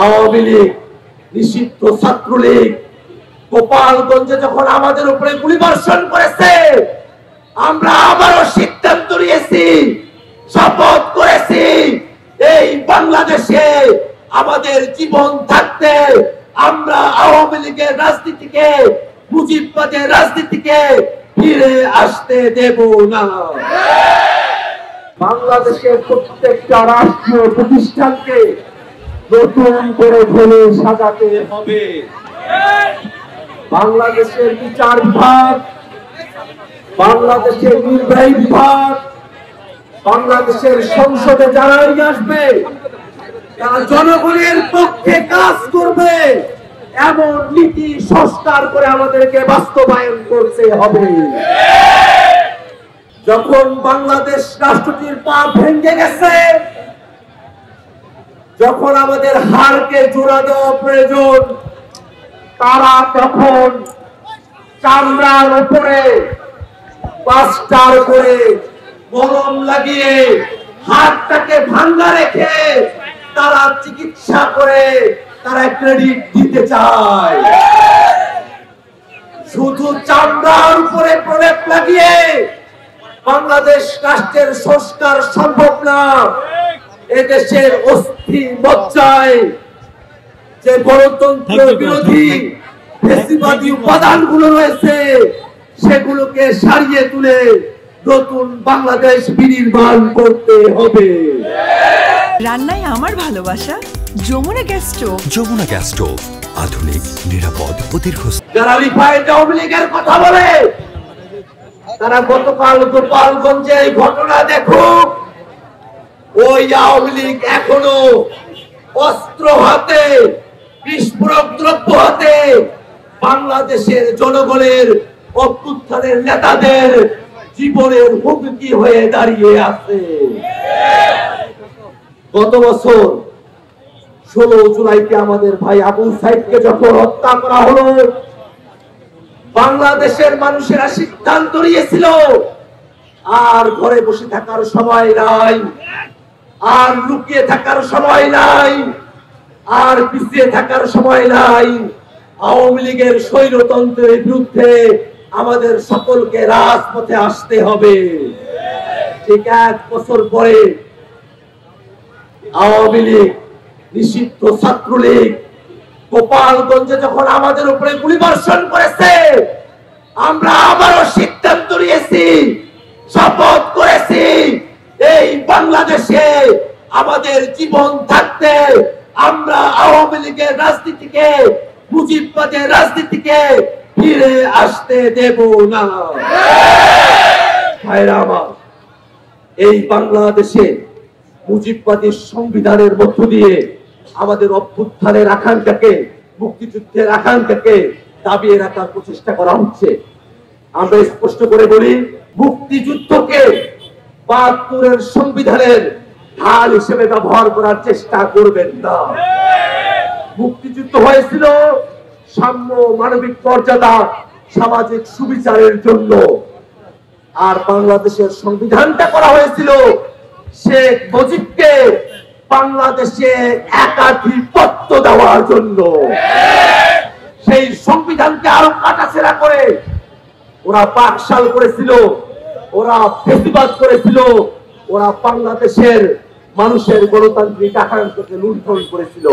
আওয়ামী লীগ, নিষিদ্ধ ছাত্রলীগ গোপালগঞ্জে যখন আমাদের উপরে গুলিবর্ষণ করেছে, আমরা আবারও সিদ্ধান্ত নিয়েছি, শপথ করেছি, এই বাংলাদেশে আমাদের জীবন থাকতে আমরা আওয়ামী লীগের রাজনীতিকে, মুজিববাদের রাজনীতিকে ফিরে আসতে দেব না। বাংলাদেশের প্রত্যেকটা রাষ্ট্রীয় প্রতিষ্ঠানকে নতুন করে ফেলে সাজাতে হবে। বাংলাদেশের বিচার বিভাগ, বাংলাদেশের নির্বাহী বিভাগ, বাংলাদেশের সংসদে যারাই আসবে তারা জনগণের পক্ষে কাজ করবে এমন নীতি সংস্কার করে আমাদেরকে বাস্তবায়ন করতে হবে। যখন বাংলাদেশ রাষ্ট্রটির পা ভেঙে গেছে, যখন আমাদের হাড়কে জোড়া দেওয়া প্রয়োজন, তারা তখন চামড়ার উপরে প্লাস্টার করে মলম লাগিয়ে হাড়টাকে ভাঙ্গা রেখে তারা চিকিৎসা করে তারা ক্রেডিট দিতে চায়। শুধু চামড়ার উপরে প্রলেপ লাগিয়ে বাংলাদেশ রাষ্ট্রের সংস্কার সম্ভব না। এদেশের অস্থি মজ্জায় যে গণতন্ত্র বিরোধী ফ্যাসিবাদী উপাদানগুলো রয়েছে, সেগুলোকে সারিয়ে তুলে নতুন বাংলাদেশ বিনির্মাণ করতে হবে। রান্নায় আমার ভালোবাসা Jamuna gas stove. Jamuna gas stove, আধুনিক, নিরাপদ ও দীর্ঘস্থায়ী। যারা রিফাইন্ড আওয়ামী লীগের কথা বলে তারা গতকাল গোপালগঞ্জে এই ঘটনা দেখুক। ওই আওয়ামী লীগ এখনো অস্ত্র হাতে, বিস্ফোরক দ্রব্য হাতে বাংলাদেশের জনগণের, অভ্যুত্থানের নেতাদের জীবনের হুমকি হয়ে দাঁড়িয়ে আছে। গত বছর 16 জুলাইতে আমাদের ভাই আবু সাইদকে যখন হত্যা করা হলো, বাংলাদেশের মানুষেরা সিদ্ধান্ত নিয়েছিল আর ঘরে বসে থাকার সময় নাই, আর লুকিয়ে থাকার সময় নাই, আর পিছিয়ে থাকার সময় নাই। আওয়ামী লীগের স্বৈরতন্ত্রের বিরুদ্ধে আমাদের সকলকে রাজপথে আসতে হবে। ঠিক 1 বছর পরে আওয়ামী লীগ, নিষিদ্ধ ছাত্রলীগ গোপালগঞ্জে যখন আমাদের উপরে গুলিবর্ষণ করেছে, আমরা আবারও সিদ্ধান্ত নিয়েছি, শপথ করেছি, এই বাংলাদেশে আমাদের জীবন থাকতে আমরা আওয়ামী লীগের রাজনীতিকে, মুজিববাদের রাজনীতিকে ফিরে আসতে দেব না। ভাইরা আমার, এই বাংলাদেশে মুজিববাদী সংবিধানের মধ্য দিয়ে আমাদের অভ্যুত্থানের আকাঙ্ক্ষাকে, মুক্তিযুদ্ধের আকাঙ্ক্ষাকে দাবিয়ে রাখার প্রচেষ্টা করা হচ্ছে। আমরা স্পষ্ট করে বলি, মুক্তিযুদ্ধকে ৭২-এর সংবিধানের ঢাল হিসেবে ব্যবহার করার চেষ্টা করবেন না। মুক্তিযুদ্ধ হয়েছিল সাম্য, মানবিক মর্যাদা, সামাজিক সুবিচারের জন্য, আর বাংলাদেশের সংবিধানটা করা হয়েছিল শেখ মুজিবকে বাংলাদেশে একাধিপত্য দেওয়ার জন্য। সেই সংবিধানকে আরো কাটাছেঁড়া করে ওরা বাকশাল করেছিল, ওরা ফেসিবাদ করেছিল, ওরা বাংলাদেশের মানুষের গণতান্ত্রিক আকাঙ্ক্ষাকে লুণ্ঠন করেছিল।